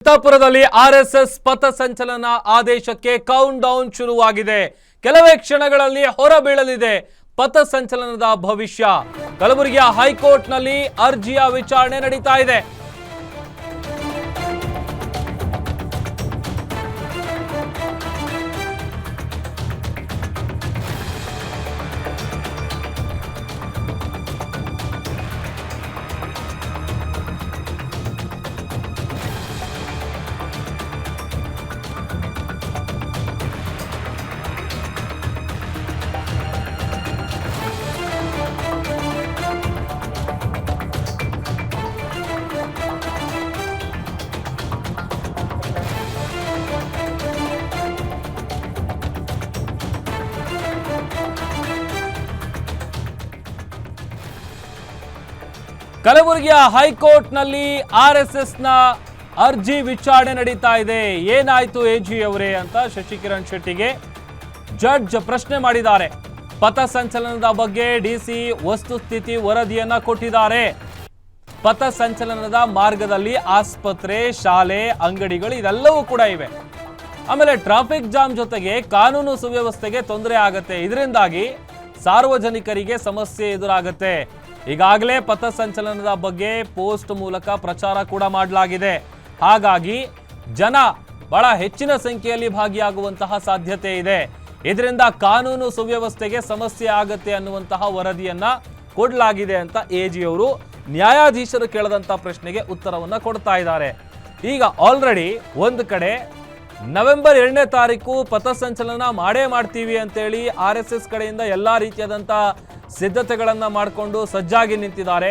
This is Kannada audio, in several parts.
ಚಿತ್ತಾಪುರದಲ್ಲಿ ಆರ್ಎಸ್ಎಸ್ ಪಥಸಂಚಲನ ಆದೇಶಕ್ಕೆ ಕೌಂಟ್ ಡೌನ್ ಶುರುವಾಗಿದೆ. ಕೆಲವೇ ಕ್ಷಣಗಳಲ್ಲಿ ಹೊರಬೀಳಲಿದೆ ಪಥಸಂಚಲನದ ಭವಿಷ್ಯ. ಕಲಬುರಗಿಯ ಹೈಕೋರ್ಟ್ನಲ್ಲಿ ಅರ್ಜಿಯ ವಿಚಾರಣೆ ನಡೀತಾ ಇದೆ. ಕಲಬುರಗಿಯ ಹೈಕೋರ್ಟ್ನಲ್ಲಿ ಆರ್ಎಸ್ಎಸ್ನ ಅರ್ಜಿ ವಿಚಾರಣೆ ನಡೀತಾ ಇದೆ. ಏನಾಯ್ತು ಎಜಿ ಅವರೇ ಅಂತ ಶಶಿಕಿರಣ್ ಶೆಟ್ಟಿಗೆ ಜಡ್ಜ್ ಪ್ರಶ್ನೆ ಮಾಡಿದ್ದಾರೆ. ಪಥಸಂಚಲನದ ಬಗ್ಗೆ ಡಿಸಿ ವಸ್ತುಸ್ಥಿತಿ ವರದಿಯನ್ನ ಕೊಟ್ಟಿದ್ದಾರೆ. ಪಥಸಂಚಲನದ ಮಾರ್ಗದಲ್ಲಿ ಆಸ್ಪತ್ರೆ, ಶಾಲೆ, ಅಂಗಡಿಗಳು ಇದೆಲ್ಲವೂ ಕೂಡ ಇವೆ. ಆಮೇಲೆ ಟ್ರಾಫಿಕ್ ಜಾಮ್ ಜೊತೆಗೆ ಕಾನೂನು ಸುವ್ಯವಸ್ಥೆಗೆ ತೊಂದರೆ ಆಗತ್ತೆ. ಇದರಿಂದಾಗಿ ಸಾರ್ವಜನಿಕರಿಗೆ ಸಮಸ್ಯೆ ಎದುರಾಗತ್ತೆ. ಈಗಾಗಲೇ ಪಥಸಂಚಲನದ ಬಗ್ಗೆ ಪೋಸ್ಟ್ ಮೂಲಕ ಪ್ರಚಾರ ಕೂಡ ಮಾಡಲಾಗಿದೆ. ಹಾಗಾಗಿ ಜನ ಬಹಳ ಹೆಚ್ಚಿನ ಸಂಖ್ಯೆಯಲ್ಲಿ ಭಾಗಿಯಾಗುವಂತಹ ಸಾಧ್ಯತೆ ಇದೆ. ಇದರಿಂದ ಕಾನೂನು ಸುವ್ಯವಸ್ಥೆಗೆ ಸಮಸ್ಯೆ ಆಗತ್ತೆ ಅನ್ನುವಂತಹ ವರದಿಯನ್ನ ಕೊಡಲಾಗಿದೆ ಅಂತ ಎಜಿ ಅವರು ನ್ಯಾಯಾಧೀಶರು ಕೇಳದಂತ ಪ್ರಶ್ನೆಗೆ ಉತ್ತರವನ್ನ ಕೊಡ್ತಾ ಇದ್ದಾರೆ. ಈಗ ಆಲ್ರೆಡಿ ಒಂದು ಕಡೆ ನವೆಂಬರ್ 2ನೇ ತಾರೀಕು ಪಥಸಂಚಲನ ಮಾಡೇ ಮಾಡ್ತೀವಿ ಅಂತೇಳಿ ಆರ್ಎಸ್ಎಸ್ ಕಡೆಯಿಂದ ಎಲ್ಲಾ ರೀತಿಯಾದಂಥ ಸಿದ್ಧತೆಗಳನ್ನ ಮಾಡಿಕೊಂಡು ಸಜ್ಜಾಗಿ ನಿಂತಿದ್ದಾರೆ.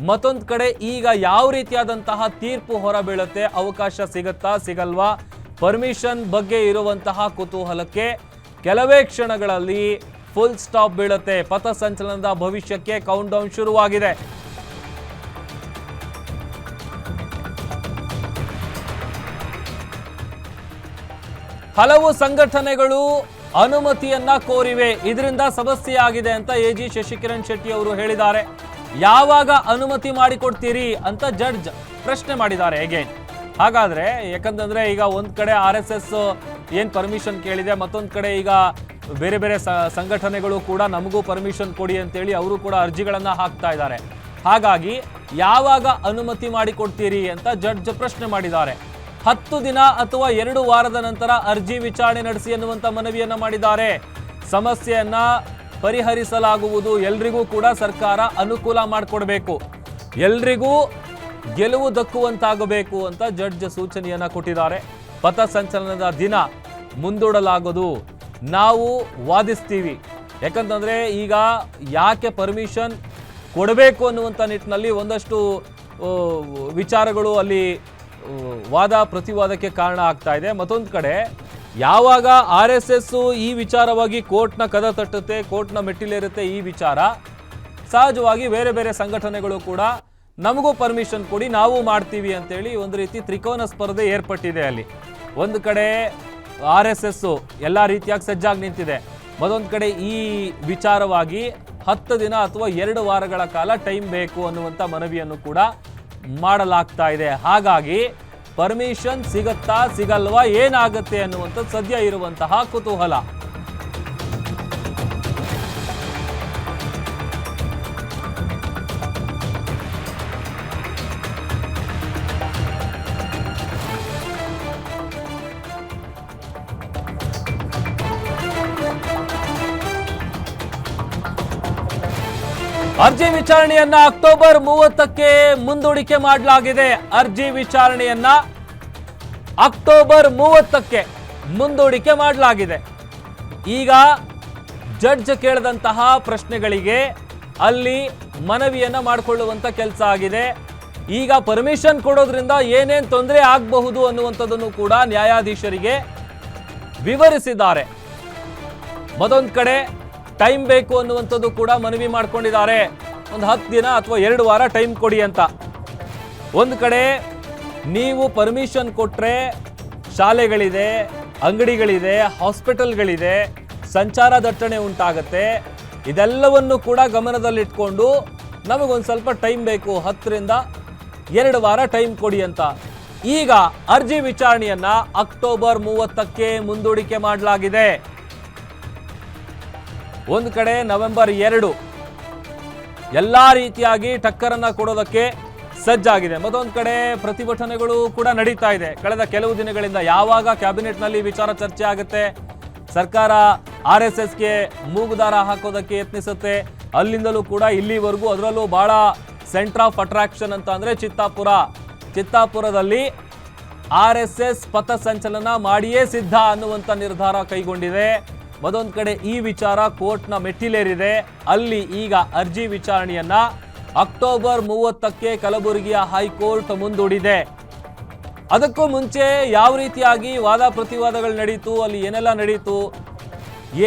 ಮತ್ತೊಂದು ಕಡೆ ಈಗ ಯಾವ ರೀತಿಯಾದಂತಹ ತೀರ್ಪು ಹೊರಬೀಳುತ್ತೆ, ಅವಕಾಶ ಸಿಗತ್ತಾ ಸಿಗಲ್ವಾ, ಪರ್ಮಿಷನ್ ಬಗ್ಗೆ ಇರುವಂತಹ ಕುತೂಹಲಕ್ಕೆ ಕೆಲವೇ ಕ್ಷಣಗಳಲ್ಲಿ ಫುಲ್ ಸ್ಟಾಪ್ ಬೀಳುತ್ತೆ. ಪಥಸಂಚಲನದ ಭವಿಷ್ಯಕ್ಕೆ ಕೌಂಟ್ ಡೌನ್ ಶುರುವಾಗಿದೆ. ಹಲವು ಸಂಘಟನೆಗಳು ಅನುಮತಿಯನ್ನ ಕೋರಿವೆ. ಇದರಿಂದ ಸಮಸ್ಯೆ ಆಗಿದೆ ಅಂತ ಎಜಿ ಶಶಿಕಿರಣ್ ಶೆಟ್ಟಿ ಅವರು ಹೇಳಿದ್ದಾರೆ. ಯಾವಾಗ ಅನುಮತಿ ಮಾಡಿಕೊಡ್ತೀರಿ ಅಂತ ಜಡ್ಜ್ ಪ್ರಶ್ನೆ ಮಾಡಿದ್ದಾರೆ ಅಗೇನ್. ಹಾಗಾದ್ರೆ ಯಾಕಂತಂದ್ರೆ ಈಗ ಒಂದ್ ಕಡೆ ಆರ್ಎಸ್ಎಸ್ ಏನ್ ಪರ್ಮಿಷನ್ ಕೇಳಿದೆ, ಮತ್ತೊಂದ್ ಕಡೆ ಈಗ ಬೇರೆ ಬೇರೆ ಸಂಘಟನೆಗಳು ಕೂಡ ನಮಗೂ ಪರ್ಮಿಷನ್ ಕೊಡಿ ಅಂತೇಳಿ ಅವರು ಕೂಡ ಅರ್ಜಿಗಳನ್ನ ಹಾಕ್ತಾ ಇದ್ದಾರೆ. ಹಾಗಾಗಿ ಯಾವಾಗ ಅನುಮತಿ ಮಾಡಿಕೊಡ್ತೀರಿ ಅಂತ ಜಡ್ಜ್ ಪ್ರಶ್ನೆ ಮಾಡಿದ್ದಾರೆ. 10 ದಿನ ಅಥವಾ 2 ವಾರದ ನಂತರ ಅರ್ಜಿ ವಿಚಾರಣೆ ನಡೆಸಿ ಅನ್ನುವಂತ ಮನವಿಯನ್ನ ಮಾಡಿದ್ದಾರೆ. ಸಮಸ್ಯೆಯನ್ನ ಪರಿಹರಿಸಲಾಗುವುದು. ಎಲ್ರಿಗೂ ಕೂಡ ಸರ್ಕಾರ ಅನುಕೂಲ ಮಾಡಿಕೊಡ್ಬೇಕು, ಎಲ್ರಿಗೂ ಗೆಲುವು ದಕ್ಕುವಂತಾಗಬೇಕು ಅಂತ ಜಡ್ಜ್ ಸೂಚನೆಯನ್ನ ಕೊಟ್ಟಿದ್ದಾರೆ. ಪಥಸಂಚಲನದ ದಿನ ಮುಂದೂಡಲಾಗೋದು, ನಾವು ವಾದಿಸ್ತೀವಿ. ಯಾಕಂತಂದ್ರೆ ಈಗ ಯಾಕೆ ಪರ್ಮಿಷನ್ ಕೊಡಬೇಕು ಅನ್ನುವಂಥ ನಿಟ್ಟಿನಲ್ಲಿ ಒಂದಷ್ಟು ವಿಚಾರಗಳು ಅಲ್ಲಿ ವಾದ ಪ್ರತಿವಾದಕ್ಕೆ ಕಾರಣ ಆಗ್ತಾ ಇದೆ. ಮತ್ತೊಂದು ಕಡೆ ಯಾವಾಗ ಆರ್ಎಸ್ಎಸ್ ಈ ವಿಚಾರವಾಗಿ ಕೋರ್ಟ್ನ ಕದ ತಟ್ಟುತ್ತೆ, ಕೋರ್ಟ್ನ ಮೆಟ್ಟಿಲೇರುತ್ತೆ, ಈ ವಿಚಾರ ಸಹಜವಾಗಿ ಬೇರೆ ಬೇರೆ ಸಂಘಟನೆಗಳು ಕೂಡ ನಮಗೂ ಪರ್ಮಿಷನ್ ಕೊಡಿ, ನಾವು ಮಾಡ್ತೀವಿ ಅಂತೇಳಿ ಒಂದು ರೀತಿ ತ್ರಿಕೋನ ಸ್ಪರ್ಧೆ ಏರ್ಪಟ್ಟಿದೆ. ಅಲ್ಲಿ ಒಂದು ಕಡೆ ಆರ್ಎಸ್ಎಸ್ ಎಲ್ಲ ರೀತಿಯಾಗಿ ಸಜ್ಜಾಗಿ ನಿಂತಿದೆ, ಮತ್ತೊಂದು ಕಡೆ ಈ ವಿಚಾರವಾಗಿ 10 ದಿನ ಅಥವಾ 2 ವಾರಗಳ ಕಾಲ ಟೈಮ್ ಬೇಕು ಅನ್ನುವಂಥ ಮನವಿಯನ್ನು ಕೂಡ ಮಾಡಲಾಗ್ತಾ ಇದೆ. ಹಾಗಾಗಿ ಪರ್ಮಿಷನ್ ಸಿಗತ್ತಾ ಸಿಗಲ್ವಾ, ಏನಾಗುತ್ತೆ ಅನ್ನುವಂಥದ್ದು ಸದ್ಯ ಇರುವಂತಹ ಕುತೂಹಲ. ಅರ್ಜಿ ವಿಚಾರಣೆಯನ್ನ ಅಕ್ಟೋಬರ್ 30ಕ್ಕೆ ಮುಂದೂಡಿಕೆ ಮಾಡಲಾಗಿದೆ. ಅರ್ಜಿ ವಿಚಾರಣೆಯನ್ನ ಅಕ್ಟೋಬರ್ 30ಕ್ಕೆ ಮುಂದೂಡಿಕೆ ಮಾಡಲಾಗಿದೆ. ಈಗ ಜಡ್ಜ್ ಕೇಳಿದಂತಹ ಪ್ರಶ್ನೆಗಳಿಗೆ ಅಲ್ಲಿ ಮನವಿಯನ್ನ ಮಾಡಿಕೊಳ್ಳುವಂತ ಕೆಲಸ ಆಗಿದೆ. ಈಗ ಪರ್ಮಿಷನ್ ಕೊಡೋದ್ರಿಂದ ಏನೇನು ತೊಂದರೆ ಆಗಬಹುದು ಅನ್ನುವಂಥದ್ದನ್ನು ಕೂಡ ನ್ಯಾಯಾಧೀಶರಿಗೆ ವಿವರಿಸಿದ್ದಾರೆ. ಮತ್ತೊಂದು ಕಡೆ ಟೈಮ್ ಬೇಕು ಅನ್ನುವಂಥದ್ದು ಕೂಡ ಮನವಿ ಮಾಡ್ಕೊಂಡಿದ್ದಾರೆ. ಒಂದು 10 ದಿನ ಅಥವಾ 2 ವಾರ ಟೈಮ್ ಕೊಡಿ ಅಂತ. ಒಂದು ಕಡೆ ನೀವು ಪರ್ಮಿಷನ್ ಕೊಟ್ಟರೆ ಶಾಲೆಗಳಿದೆ, ಅಂಗಡಿಗಳಿದೆ, ಹಾಸ್ಪಿಟಲ್ಗಳಿದೆ, ಸಂಚಾರ ದಟ್ಟಣೆ ಉಂಟಾಗತ್ತೆ. ಇದೆಲ್ಲವನ್ನು ಕೂಡ ಗಮನದಲ್ಲಿಟ್ಕೊಂಡು ನಮಗೊಂದು ಸ್ವಲ್ಪ ಟೈಮ್ ಬೇಕು, 10ರಿಂದ 2 ವಾರ ಟೈಮ್ ಕೊಡಿ ಅಂತ. ಈಗ ಅರ್ಜಿ ವಿಚಾರಣೆಯನ್ನ ಅಕ್ಟೋಬರ್ 30ಕ್ಕೆ ಮುಂದೂಡಿಕೆ ಮಾಡಲಾಗಿದೆ. ಒಂದು ಕಡೆ ನವೆಂಬರ್ 2 ಎಲ್ಲಾ ರೀತಿಯಾಗಿ ಟಕ್ಕರನ್ನ ಕೊಡೋದಕ್ಕೆ ಸಜ್ಜಾಗಿದೆ. ಮತ್ತೊಂದು ಕಡೆ ಪ್ರತಿಭಟನೆಗಳು ಕೂಡ ನಡೀತಾ ಇದೆ. ಕಳೆದ ಕೆಲವು ದಿನಗಳಿಂದ ಯಾವಾಗ ಕ್ಯಾಬಿನೆಟ್ ನಲ್ಲಿ ವಿಚಾರ ಚರ್ಚೆ ಆಗುತ್ತೆ, ಸರ್ಕಾರ RSSಗೆ ಮೂಗುದಾರ ಹಾಕೋದಕ್ಕೆ ಯತ್ನಿಸುತ್ತೆ, ಅಲ್ಲಿಂದಲೂ ಕೂಡ ಇಲ್ಲಿವರೆಗೂ, ಅದರಲ್ಲೂ ಬಹಳ ಸೆಂಟರ್ ಆಫ್ ಅಟ್ರಾಕ್ಷನ್ ಅಂತ ಅಂದ್ರೆ ಚಿತ್ತಾಪುರದಲ್ಲಿ RSS ಪಥಸಂಚಲನ ಮಾಡಿಯೇ ಸಿದ್ಧ ಅನ್ನುವಂಥ ನಿರ್ಧಾರ ಕೈಗೊಂಡಿದೆ. ಮತ್ತೊಂದು ಕಡೆ ಈ ವಿಚಾರ ಕೋರ್ಟ್ನ ಮೆಟ್ಟಿಲೇರಿದೆ. ಅಲ್ಲಿ ಈಗ ಅರ್ಜಿ ವಿಚಾರಣೆಯನ್ನ ಅಕ್ಟೋಬರ್ 30ಕ್ಕೆ ಕಲಬುರಗಿಯ ಹೈಕೋರ್ಟ್ ಮುಂದೂಡಿದೆ. ಅದಕ್ಕೂ ಮುಂಚೆ ಯಾವ ರೀತಿಯಾಗಿ ವಾದ ಪ್ರತಿವಾದಗಳು ನಡೀತು, ಅಲ್ಲಿ ಏನೆಲ್ಲ ನಡೀತು,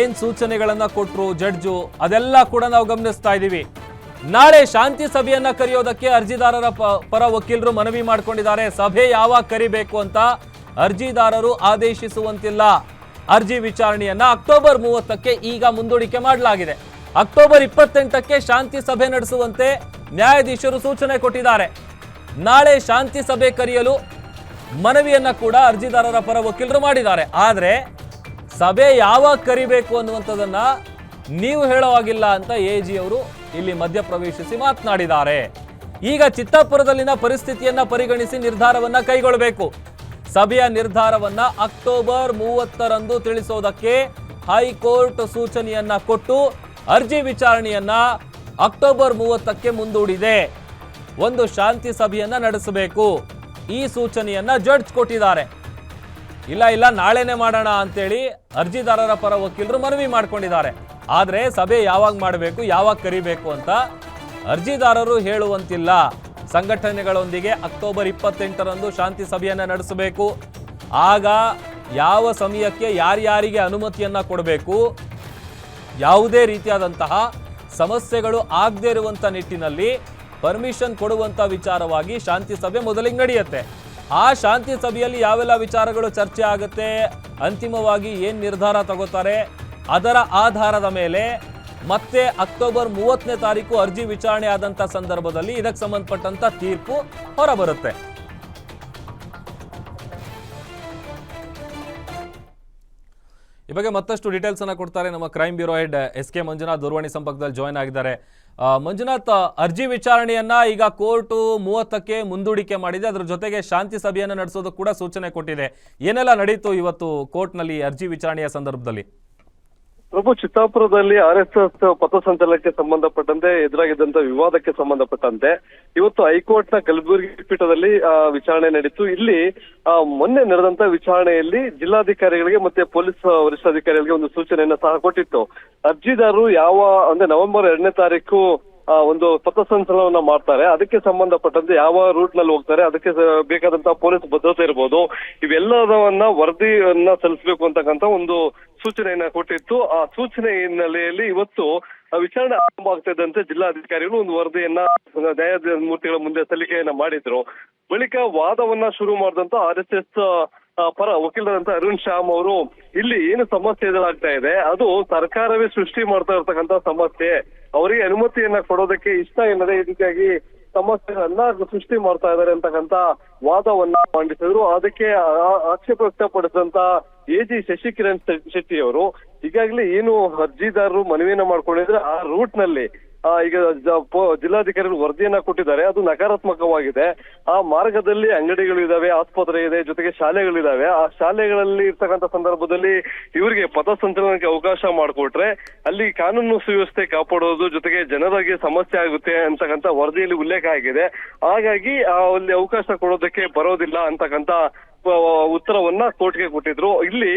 ಏನ್ ಸೂಚನೆಗಳನ್ನ ಕೊಟ್ರು ಜಡ್ಜು, ಅದೆಲ್ಲ ಕೂಡ ನಾವು ಗಮನಿಸ್ತಾ ಇದ್ದೀವಿ. ನಾಳೆ ಶಾಂತಿ ಸಭೆಯನ್ನ ಕರೆಯೋದಕ್ಕೆ ಅರ್ಜಿದಾರರ ಪರ ವಕೀಲರು ಮನವಿ ಮಾಡಿಕೊಂಡಿದ್ದಾರೆ. ಸಭೆ ಯಾವಾಗ ಕರಿಬೇಕು ಅಂತ ಅರ್ಜಿದಾರರು ಆದೇಶಿಸುವಂತಿಲ್ಲ. ಅರ್ಜಿ ವಿಚಾರಣೆಯನ್ನ ಅಕ್ಟೋಬರ್ 30ಕ್ಕೆ ಈಗ ಮುಂದೂಡಿಕೆ ಮಾಡಲಾಗಿದೆ. ಅಕ್ಟೋಬರ್ 28ಕ್ಕೆ ಶಾಂತಿ ಸಭೆ ನಡೆಸುವಂತೆ ನ್ಯಾಯಾಧೀಶರು ಸೂಚನೆ ಕೊಟ್ಟಿದ್ದಾರೆ. ನಾಳೆ ಶಾಂತಿ ಸಭೆ ಕರೆಯಲು ಮನವಿಯನ್ನ ಕೂಡ ಅರ್ಜಿದಾರರ ಪರ ವಕೀಲರು ಮಾಡಿದ್ದಾರೆ. ಆದ್ರೆ ಸಭೆ ಯಾವಾಗ ಕರಿಬೇಕು ಅನ್ನುವಂಥದ್ದನ್ನ ನೀವು ಹೇಳೋವಾಗಿಲ್ಲ ಅಂತ AG ಅವರು ಇಲ್ಲಿ ಮಧ್ಯಪ್ರವೇಶಿಸಿ ಮಾತನಾಡಿದ್ದಾರೆ. ಈಗ ಚಿತ್ತಾಪುರದಲ್ಲಿನ ಪರಿಸ್ಥಿತಿಯನ್ನ ಪರಿಗಣಿಸಿ ನಿರ್ಧಾರವನ್ನ ಕೈಗೊಳ್ಳಬೇಕು. ಸಭೆಯ ನಿರ್ಧಾರವನ್ನ ಅಕ್ಟೋಬರ್ 30ರಂದು ತಿಳಿಸೋದಕ್ಕೆ ಹೈಕೋರ್ಟ್ ಸೂಚನೆಯನ್ನ ಕೊಟ್ಟು ಅರ್ಜಿ ವಿಚಾರಣೆಯನ್ನ ಅಕ್ಟೋಬರ್ 30ಕ್ಕೆ ಮುಂದೂಡಿದೆ. ಒಂದು ಶಾಂತಿ ಸಭೆಯನ್ನ ನಡೆಸಬೇಕು, ಈ ಸೂಚನೆಯನ್ನ ಜಡ್ಜ್ ಕೊಟ್ಟಿದ್ದಾರೆ. ಇಲ್ಲ ನಾಳೆನೆ ಮಾಡೋಣ ಅಂತೇಳಿ ಅರ್ಜಿದಾರರ ಪರ ವಕೀಲರು ಮನವಿ ಮಾಡ್ಕೊಂಡಿದ್ದಾರೆ. ಆದ್ರೆ ಸಭೆ ಯಾವಾಗ ಮಾಡಬೇಕು, ಯಾವಾಗ ಕರಿಬೇಕು ಅಂತ ಅರ್ಜಿದಾರರು ಹೇಳುವಂತಿಲ್ಲ. ಸಂಘಟನೆಗಳೊಂದಿಗೆ ಅಕ್ಟೋಬರ್ 28ರಂದು ಶಾಂತಿ ಸಭೆಯನ್ನ ನಡೆಸಬೇಕು. ಆಗ ಯಾವ ಸಮಯಕ್ಕೆ ಯಾರ್ಯಾರಿಗೆ ಅನುಮತಿಯನ್ನ ಕೊಡಬೇಕು, ಯಾವುದೇ ರೀತಿಯಾದಂತಹ ಸಮಸ್ಯೆಗಳು ಆಗದೇ ಇರುವಂತ ನಿಟ್ಟಿನಲ್ಲಿ ಪರ್ಮಿಷನ್ ಕೊಡುವಂತ ವಿಚಾರವಾಗಿ ಶಾಂತಿ ಸಭೆ ಮೊದಲಿಗೆ ನಡೆಯುತ್ತೆ. ಆ ಶಾಂತಿ ಸಭೆಯಲ್ಲಿ ಯಾವೆಲ್ಲ ವಿಚಾರಗಳು ಚರ್ಚೆ ಆಗುತ್ತೆ, ಅಂತಿಮವಾಗಿ ಏನ್ ನಿರ್ಧಾರ ತಗೋತಾರೆ, ಅದರ ಆಧಾರದ ಮೇಲೆ ಮತ್ತೆ ಅಕ್ಟೋಬರ್ 30ನೇ ತಾರೀಕು ಅರ್ಜಿ ವಿಚಾರಣೆ ಆದಂತ ಸಂದರ್ಭದಲ್ಲಿ ಇದಕ್ಕೆ ಸಂಬಂಧಪಟ್ಟಂತ ತೀರ್ಪು ಹೊರಬರುತ್ತೆ. ಈ ಬಗ್ಗೆ ಮತ್ತಷ್ಟು ಡೀಟೇಲ್ಸ್ ಅನ್ನ ಕೊಡ್ತಾರೆ ನಮ್ಮ crime bureau head SK Manjunath ದೂರವಾಣಿ ಸಂಪರ್ಕದಲ್ಲಿ ಜಾಯ್ನ್ ಆಗಿದ್ದಾರೆ. ಮಂಜುನಾಥ್, ಅರ್ಜಿ ವಿಚಾರಣೆಯನ್ನ ಈಗ ಕೋರ್ಟ್ 30ಕ್ಕೆ ಮುಂದೂಡಿಕೆ ಮಾಡಿದೆ. ಅದರ ಜೊತೆಗೆ ಶಾಂತಿ ಸಭೆಯನ್ನ ನಡೆಸೋದಕ್ಕೆ ಕೂಡ ಸೂಚನೆ ಕೊಟ್ಟಿದೆ. ಏನೆಲ್ಲ ನಡೀತು ಇವತ್ತು ಕೋರ್ಟ್ ನಲ್ಲಿ ಅರ್ಜಿ ವಿಚಾರಣೆಯ ಸಂದರ್ಭದಲ್ಲಿ? ಪ್ರಭು, ಚಿತ್ತಾಪುರದಲ್ಲಿ RSS ಪಥಸಂಚಲನಕ್ಕೆ ಸಂಬಂಧಪಟ್ಟಂತೆ ಎದುರಾಗಿದ್ದಂತ ವಿವಾದಕ್ಕೆ ಸಂಬಂಧಪಟ್ಟಂತೆ ಇವತ್ತು ಹೈಕೋರ್ಟ್ನ ಕಲಬುರಗಿ ಪೀಠದಲ್ಲಿ ವಿಚಾರಣೆ ನಡೀತು. ಇಲ್ಲಿ ಮೊನ್ನೆ ನಡೆದಂತ ವಿಚಾರಣೆಯಲ್ಲಿ ಜಿಲ್ಲಾಧಿಕಾರಿಗಳಿಗೆ ಮತ್ತೆ ಪೊಲೀಸ್ ವರಿಷ್ಠಾಧಿಕಾರಿಗಳಿಗೆ ಒಂದು ಸೂಚನೆಯನ್ನ ಸಹ ಕೊಟ್ಟಿತ್ತು. ಅರ್ಜಿದಾರರು ಅಂದ್ರೆ ನವೆಂಬರ್ 2ನೇ ತಾರೀಕು ಒಂದು ಪಥಸಂಚಲನವನ್ನ ಮಾಡ್ತಾರೆ, ಅದಕ್ಕೆ ಸಂಬಂಧಪಟ್ಟಂತೆ ಯಾವ ರೂಟ್ ನಲ್ಲಿ ಹೋಗ್ತಾರೆ, ಅದಕ್ಕೆ ಬೇಕಾದಂತಹ ಪೊಲೀಸ್ ಭದ್ರತೆ ಇರ್ಬೋದು, ಇವೆಲ್ಲದನ್ನ ವರದಿಯನ್ನ ಸಲ್ಲಿಸಬೇಕು ಅಂತಕ್ಕಂಥ ಒಂದು ಸೂಚನೆಯನ್ನ ಕೊಟ್ಟಿತ್ತು. ಆ ಸೂಚನೆ ಹಿನ್ನೆಲೆಯಲ್ಲಿ ಇವತ್ತು ವಿಚಾರಣೆ ಆರಂಭ ಆಗ್ತಾ ಇದ್ದಂತೆ ಜಿಲ್ಲಾಧಿಕಾರಿಗಳು ಒಂದು ವರದಿಯನ್ನ ನ್ಯಾಯಮೂರ್ತಿಗಳ ಮುಂದೆ ಸಲ್ಲಿಕೆಯನ್ನ ಮಾಡಿದ್ರು. ಬಳಿಕ ವಾದವನ್ನ ಶುರು ಮಾಡಿದಂತ RSS ಪರ ವಕೀಲರಂತ ಅರುಣ್ ಶ್ಯಾಮ್ ಅವರು ಇಲ್ಲಿ ಏನು ಸಮಸ್ಯೆ ಎದುರಾಗ್ತಾ ಇದೆ, ಅದು ಸರ್ಕಾರವೇ ಸೃಷ್ಟಿ ಮಾಡ್ತಾ ಇರ್ತಕ್ಕಂಥ ಸಮಸ್ಯೆ, ಅವರಿಗೆ ಅನುಮತಿಯನ್ನ ಕೊಡೋದಕ್ಕೆ ಇಷ್ಟ ಎನ್ನದೇ ಈ ರೀತಿಯಾಗಿ ಸಮಸ್ಯೆಗಳನ್ನ ಸೃಷ್ಟಿ ಮಾಡ್ತಾ ಇದ್ದಾರೆ ಅಂತಕ್ಕಂಥ ವಾದವನ್ನ ಮಂಡಿಸಿದ್ರು. ಅದಕ್ಕೆ ಆಕ್ಷೇಪ ವ್ಯಕ್ತಪಡಿಸಿದಂತ AG ಶಶಿಕಿರಣ್ ಶೆಟ್ಟಿ ಅವರು ಈಗಾಗಲೇ ಏನು ಅರ್ಜಿದಾರರು ಮನವಿಯನ್ನ ಮಾಡ್ಕೊಂಡಿದ್ರೆ ಆ ರೂಟ್ ನಲ್ಲಿ ಈಗ ಜಿಲ್ಲಾಧಿಕಾರಿಗಳು ವರದಿಯನ್ನ ಕೊಟ್ಟಿದ್ದಾರೆ, ಅದು ನಕಾರಾತ್ಮಕವಾಗಿದೆ. ಆ ಮಾರ್ಗದಲ್ಲಿ ಅಂಗಡಿಗಳು ಇದಾವೆ, ಆಸ್ಪತ್ರೆ ಇದೆ, ಜೊತೆಗೆ ಶಾಲೆಗಳಿದಾವೆ. ಆ ಶಾಲೆಗಳಲ್ಲಿ ಇರ್ತಕ್ಕಂಥ ಸಂದರ್ಭದಲ್ಲಿ ಇವರಿಗೆ ಪಥಸಂಚಲನಕ್ಕೆ ಅವಕಾಶ ಮಾಡಿಕೊಟ್ರೆ ಅಲ್ಲಿ ಕಾನೂನು ಸುವ್ಯವಸ್ಥೆ ಕಾಪಾಡೋದು ಜೊತೆಗೆ ಜನರಿಗೆ ಸಮಸ್ಯೆ ಆಗುತ್ತೆ ಅಂತಕ್ಕಂಥ ವರದಿಯಲ್ಲಿ ಉಲ್ಲೇಖ ಆಗಿದೆ. ಹಾಗಾಗಿ ಅಲ್ಲಿ ಅವಕಾಶ ಕೊಡೋದಕ್ಕೆ ಬರೋದಿಲ್ಲ ಅಂತಕ್ಕಂಥ ಉತ್ತರವನ್ನ ಕೋರ್ಟ್ಗೆ ಕೊಟ್ಟಿದ್ರು. ಇಲ್ಲಿ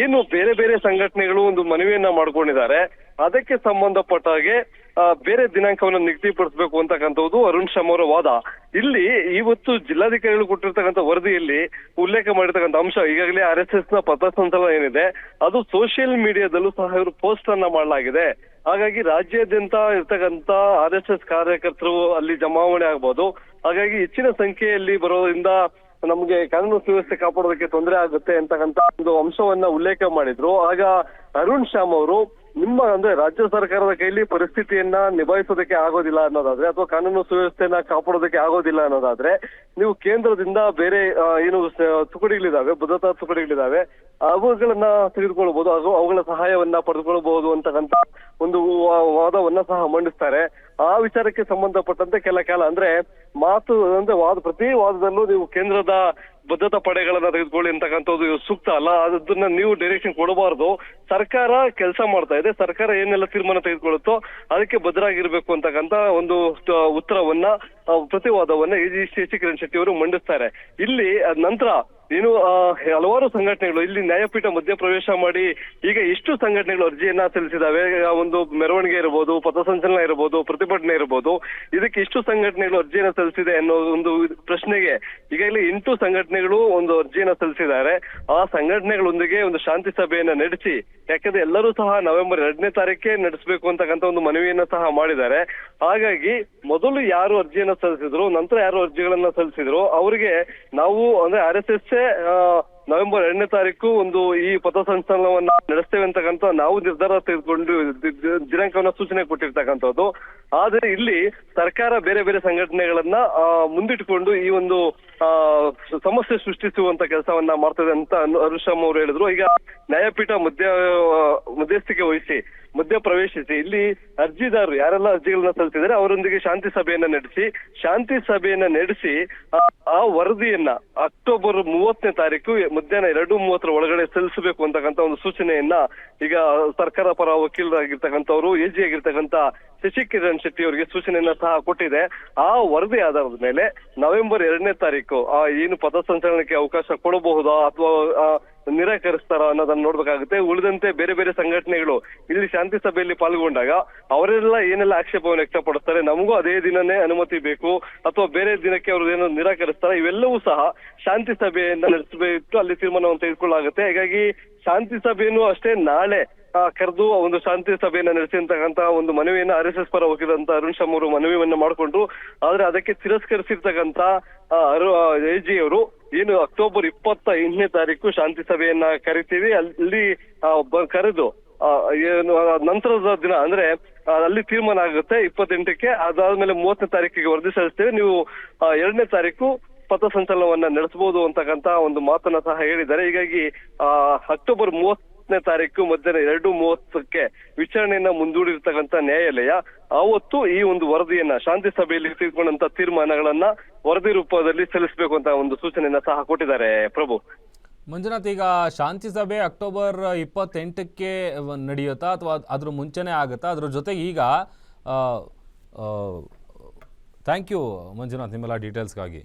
ಏನು ಬೇರೆ ಬೇರೆ ಸಂಘಟನೆಗಳು ಒಂದು ಮನವಿಯನ್ನ ಮಾಡ್ಕೊಂಡಿದ್ದಾರೆ, ಅದಕ್ಕೆ ಸಂಬಂಧಪಟ್ಟ ಹಾಗೆ ಬೇರೆ ದಿನಾಂಕವನ್ನು ನಿಗದಿಪಡಿಸಬೇಕು ಅಂತಕ್ಕಂಥದ್ದು ಅರುಣ್ ಶ್ಯಾಮ್ ಅವರ ವಾದ. ಇಲ್ಲಿ ಇವತ್ತು ಜಿಲ್ಲಾಧಿಕಾರಿಗಳು ಕೊಟ್ಟಿರ್ತಕ್ಕಂಥ ವರದಿಯಲ್ಲಿ ಉಲ್ಲೇಖ ಮಾಡಿರ್ತಕ್ಕಂಥ ಅಂಶ, ಈಗಾಗಲೇ RSS ನ ಪಥಸಂಚಲನ ಏನಿದೆ ಅದು ಸೋಷಿಯಲ್ ಮೀಡಿಯಾದಲ್ಲೂ ಸಹ ಇವರು ಪೋಸ್ಟ್ ಅನ್ನ ಮಾಡಲಾಗಿದೆ. ಹಾಗಾಗಿ ರಾಜ್ಯಾದ್ಯಂತ ಇರ್ತಕ್ಕಂಥ RSS ಕಾರ್ಯಕರ್ತರು ಅಲ್ಲಿ ಜಮಾವಣೆ ಆಗ್ಬೋದು. ಹಾಗಾಗಿ ಹೆಚ್ಚಿನ ಸಂಖ್ಯೆಯಲ್ಲಿ ಬರೋದ್ರಿಂದ ನಮ್ಗೆ ಕಾನೂನು ಸುವ್ಯವಸ್ಥೆ ಕಾಪಾಡೋದಕ್ಕೆ ತೊಂದರೆ ಆಗುತ್ತೆ ಅಂತಕ್ಕಂಥ ಒಂದು ಅಂಶವನ್ನ ಉಲ್ಲೇಖ ಮಾಡಿದ್ರು. ಆಗ ಅರುಣ್ ಶ್ಯಾಮ್ ಅವರು ನಿಮ್ಮ ಅಂದ್ರೆ ರಾಜ್ಯ ಸರ್ಕಾರದ ಕೈಲಿ ಪರಿಸ್ಥಿತಿಯನ್ನ ನಿಭಾಯಿಸೋದಕ್ಕೆ ಆಗೋದಿಲ್ಲ ಅನ್ನೋದಾದ್ರೆ ಅಥವಾ ಕಾನೂನು ಸುವ್ಯವಸ್ಥೆಯನ್ನ ಕಾಪಾಡೋದಕ್ಕೆ ಆಗೋದಿಲ್ಲ ಅನ್ನೋದಾದ್ರೆ ನೀವು ಕೇಂದ್ರದಿಂದ ಬೇರೆ ಏನು ತುಕಡಿಗಳಿದಾವೆ, ಭದ್ರತಾ ತುಕಡಿಗಳಿದಾವೆ, ಅವುಗಳನ್ನ ತೆಗೆದುಕೊಳ್ಬಹುದು, ಅವುಗಳ ಸಹಾಯವನ್ನ ಪಡೆದುಕೊಳ್ಬಹುದು ಅಂತಕ್ಕಂತ ಒಂದು ವಾದವನ್ನ ಸಹ ಮಂಡಿಸ್ತಾರೆ. ಆ ವಿಚಾರಕ್ಕೆ ಸಂಬಂಧಪಟ್ಟಂತೆ ಕೆಲ ಅಂದ್ರೆ ಮಾತು ಅಂದ್ರೆ ಪ್ರತಿ ವಾದದಲ್ಲೂ ನೀವು ಕೇಂದ್ರದ ಭದ್ರತಾ ಪಡೆಗಳನ್ನ ತೆಗೆದುಕೊಳ್ಳಿ ಅಂತಕ್ಕಂಥದ್ದು ಸೂಕ್ತ ಅಲ್ಲ. ಅದನ್ನ ನೀವು ಡೈರೆಕ್ಷನ್ ಕೊಡಬಾರ್ದು. ಸರ್ಕಾರ ಕೆಲಸ ಮಾಡ್ತಾ ಇದೆ, ಸರ್ಕಾರ ಏನೆಲ್ಲ ತೀರ್ಮಾನ ತೆಗೆದುಕೊಳ್ಳುತ್ತೋ ಅದಕ್ಕೆ ಬದ್ಧರಾಗಿರ್ಬೇಕು ಅಂತಕ್ಕಂತ ಒಂದು ಉತ್ತರವನ್ನ ಪ್ರತಿವಾದವನ್ನ ಶಶಿಕಿರಣ್ ಶೆಟ್ಟಿ ಅವರು ಮಂಡಿಸ್ತಾರೆ. ಇಲ್ಲಿ ನಂತರ ಏನು ಹಲವಾರು ಸಂಘಟನೆಗಳು ಇಲ್ಲಿ ನ್ಯಾಯಪೀಠ ಮಧ್ಯಪ್ರವೇಶ ಮಾಡಿ ಈಗ ಎಷ್ಟು ಸಂಘಟನೆಗಳು ಅರ್ಜಿಯನ್ನ ಸಲ್ಲಿಸಿದಾವೆ, ಒಂದು ಮೆರವಣಿಗೆ ಇರಬಹುದು, ಪಥಸಂಚಲನ ಇರಬಹುದು, ಪ್ರತಿಭಟನೆ ಇರಬಹುದು, ಇದಕ್ಕೆ ಎಷ್ಟು ಸಂಘಟನೆಗಳು ಅರ್ಜಿಯನ್ನ ಸಲ್ಲಿಸಿದೆ ಅನ್ನೋ ಒಂದು ಪ್ರಶ್ನೆಗೆ ಈಗಾಗಲೇ 8 ಸಂಘಟನೆಗಳು ಒಂದು ಅರ್ಜಿಯನ್ನ ಸಲ್ಲಿಸಿದ್ದಾರೆ. ಆ ಸಂಘಟನೆಗಳೊಂದಿಗೆ ಒಂದು ಶಾಂತಿ ಸಭೆಯನ್ನ ನಡೆಸಿ, ಯಾಕಂದ್ರೆ ಎಲ್ಲರೂ ಸಹ ನವೆಂಬರ್ 2ನೇ ತಾರೀಕೆ ನಡೆಸಬೇಕು ಅಂತಕ್ಕಂಥ ಒಂದು ಮನವಿಯನ್ನ ಸಹ ಮಾಡಿದ್ದಾರೆ. ಹಾಗಾಗಿ ಮೊದಲು ಯಾರು ಅರ್ಜಿಯನ್ನ ಸಲ್ಲಿಸಿದ್ರು, ನಂತರ ಯಾರು ಅರ್ಜಿಗಳನ್ನ ಸಲ್ಲಿಸಿದ್ರು ಅವರಿಗೆ ನಾವು ಅಂದ್ರೆ RSS ನವೆಂಬರ್ 2ನೇ ತಾರೀಕು ಒಂದು ಈ ಪಥಸಂಚಲನವನ್ನ ನಡೆಸ್ತೇವೆ ಅಂತಕ್ಕಂಥ ನಾವು ನಿರ್ಧಾರ ತೆಗೆದುಕೊಂಡು ದಿನಾಂಕವನ್ನ ಸೂಚನೆ ಕೊಟ್ಟಿರ್ತಕ್ಕಂಥದ್ದು. ಆದ್ರೆ ಇಲ್ಲಿ ಸರ್ಕಾರ ಬೇರೆ ಬೇರೆ ಸಂಘಟನೆಗಳನ್ನ ಮುಂದಿಟ್ಟುಕೊಂಡು ಈ ಒಂದು ಸಮಸ್ಯೆ ಸೃಷ್ಟಿಸುವಂತ ಕೆಲಸವನ್ನ ಮಾಡ್ತದೆ ಅಂತ ಅರುಣ್ ಅವರು ಹೇಳಿದ್ರು. ಈಗ ನ್ಯಾಯಪೀಠ ಮಧ್ಯಸ್ಥಿಕೆ ವಹಿಸಿ ಮಧ್ಯಪ್ರವೇಶಿಸಿ ಇಲ್ಲಿ ಅರ್ಜಿದಾರರು ಯಾರೆಲ್ಲ ಅರ್ಜಿಗಳನ್ನ ಸಲ್ಲಿಸಿದರೆ ಅವರೊಂದಿಗೆ ಶಾಂತಿ ಸಭೆಯನ್ನ ನಡೆಸಿ ಆ ವರದಿಯನ್ನ ಅಕ್ಟೋಬರ್ 30ನೇ ತಾರೀಕು ಮಧ್ಯಾಹ್ನ 2:30 ಒಳಗಡೆ ಸಲ್ಲಿಸಬೇಕು ಅಂತಕ್ಕಂಥ ಒಂದು ಸೂಚನೆಯನ್ನ ಈಗ ಸರ್ಕಾರ ಪರ ವಕೀಲರಾಗಿರ್ತಕ್ಕಂಥವ್ರು AG ಆಗಿರ್ತಕ್ಕಂಥ ಶಶಿಕಿರಣ್ ಶೆಟ್ಟಿ ಅವರಿಗೆ ಸೂಚನೆಯನ್ನ ಸಹ ಕೊಟ್ಟಿದೆ. ಆ ವರದಿ ಆಧಾರದ ಮೇಲೆ ನವೆಂಬರ್ 2ನೇ ತಾರೀಕು ಏನು ಪಥಸಂಚಲನಕ್ಕೆ ಅವಕಾಶ ಕೊಡಬಹುದಾ ಅಥವಾ ನಿರಾಕರಿಸ್ತಾರ ಅನ್ನೋದನ್ನ ನೋಡ್ಬೇಕಾಗುತ್ತೆ. ಉಳಿದಂತೆ ಬೇರೆ ಬೇರೆ ಸಂಘಟನೆಗಳು ಇಲ್ಲಿ ಶಾಂತಿ ಸಭೆಯಲ್ಲಿ ಪಾಲ್ಗೊಂಡಾಗ ಅವರೆಲ್ಲ ಏನೆಲ್ಲ ಆಕ್ಷೇಪವನ್ನು ವ್ಯಕ್ತಪಡಿಸ್ತಾರೆ, ನಮಗೂ ಅದೇ ದಿನನೇ ಅನುಮತಿ ಬೇಕು ಅಥವಾ ಬೇರೆ ದಿನಕ್ಕೆ ಅವರು ಏನೋ ನಿರಾಕರಿಸ್ತಾರೆ, ಇವೆಲ್ಲವೂ ಸಹ ಶಾಂತಿ ಸಭೆಯನ್ನ ನಡೆಸಬೇಕು, ಅಲ್ಲಿ ತೀರ್ಮಾನವನ್ನು ತೆಗೆದುಕೊಳ್ಳಾಗುತ್ತೆ. ಹೀಗಾಗಿ ಶಾಂತಿ ಸಭೆಯನ್ನು ಅಷ್ಟೇ ನಾಳೆ ಕರೆದು ಒಂದು ಶಾಂತಿ ಸಭೆಯನ್ನ ನಡೆಸಿ ಅಂತಕ್ಕಂತ ಒಂದು ಮನವಿಯನ್ನ RSS ಪರ ವಕೀಲರಂತ ಅರುಣ್ ಅವರು ಮನವಿಯನ್ನ ಮಾಡಿಕೊಂಡ್ರು. ಆದ್ರೆ ಅದಕ್ಕೆ ತಿರಸ್ಕರಿಸಿರ್ತಕ್ಕಂತ AG ಅವರು ಏನು ಅಕ್ಟೋಬರ್ 25ನೇ ತಾರೀಕು ಶಾಂತಿ ಸಭೆಯನ್ನ ಕರಿತೀವಿ, ಅಲ್ಲಿ ಕರೆದು ಏನು ನಂತರದ ದಿನ ಅಂದ್ರೆ ಅಲ್ಲಿ ತೀರ್ಮಾನ ಆಗುತ್ತೆ 28ಕ್ಕೆ. ಅದಾದ್ಮೇಲೆ 30ನೇ ತಾರೀಕಿಗೆ ವರದಿ ಸಲ್ಲಿಸ್ತೇವೆ, ನೀವು 2ನೇ ತಾರೀಕು ಪಥಸಂಚಲನವನ್ನ ನಡೆಸಬಹುದು ಅಂತಕ್ಕಂತ ಒಂದು ಮಾತನ್ನ ಸಹ ಹೇಳಿದ್ದಾರೆ. ಹೀಗಾಗಿ ಅಕ್ಟೋಬರ್ 30ನೇ ತಾರೀಕು ಮಧ್ಯಾಹ್ನ 2:30ಕ್ಕೆ ವಿಚಾರಣೆಯನ್ನ ಮುಂದೂಡಿರ್ತಕ್ಕಂಥ ನ್ಯಾಯಾಲಯ ಅವತ್ತು ಈ ಒಂದು ವರದಿಯನ್ನ ಶಾಂತಿ ಸಭೆಯಲ್ಲಿ ತೆಗೆದುಕೊಂಡಂತ ತೀರ್ಮಾನಗಳನ್ನ ವರದಿ ರೂಪದಲ್ಲಿ ಸಲ್ಲಿಸಬೇಕು ಅಂತ ಒಂದು ಸೂಚನೆಯನ್ನ ಸಹ ಕೊಟ್ಟಿದ್ದಾರೆ. ಪ್ರಭು ಮಂಜುನಾಥ್, ಈಗ ಶಾಂತಿ ಸಭೆ ಅಕ್ಟೋಬರ್ 28ಕ್ಕೆ ನಡೆಯುತ್ತಾ ಅಥವಾ ಅದ್ರ ಮುಂಚೆನೇ ಆಗುತ್ತಾ? ಅದ್ರ ಜೊತೆಗೆ ಈಗ ಥ್ಯಾಂಕ್ ಯು ಮಂಜುನಾಥ್ ನಿಮ್ಮೆಲ್ಲ ಡೀಟೇಲ್ಸ್ಗಾಗಿ.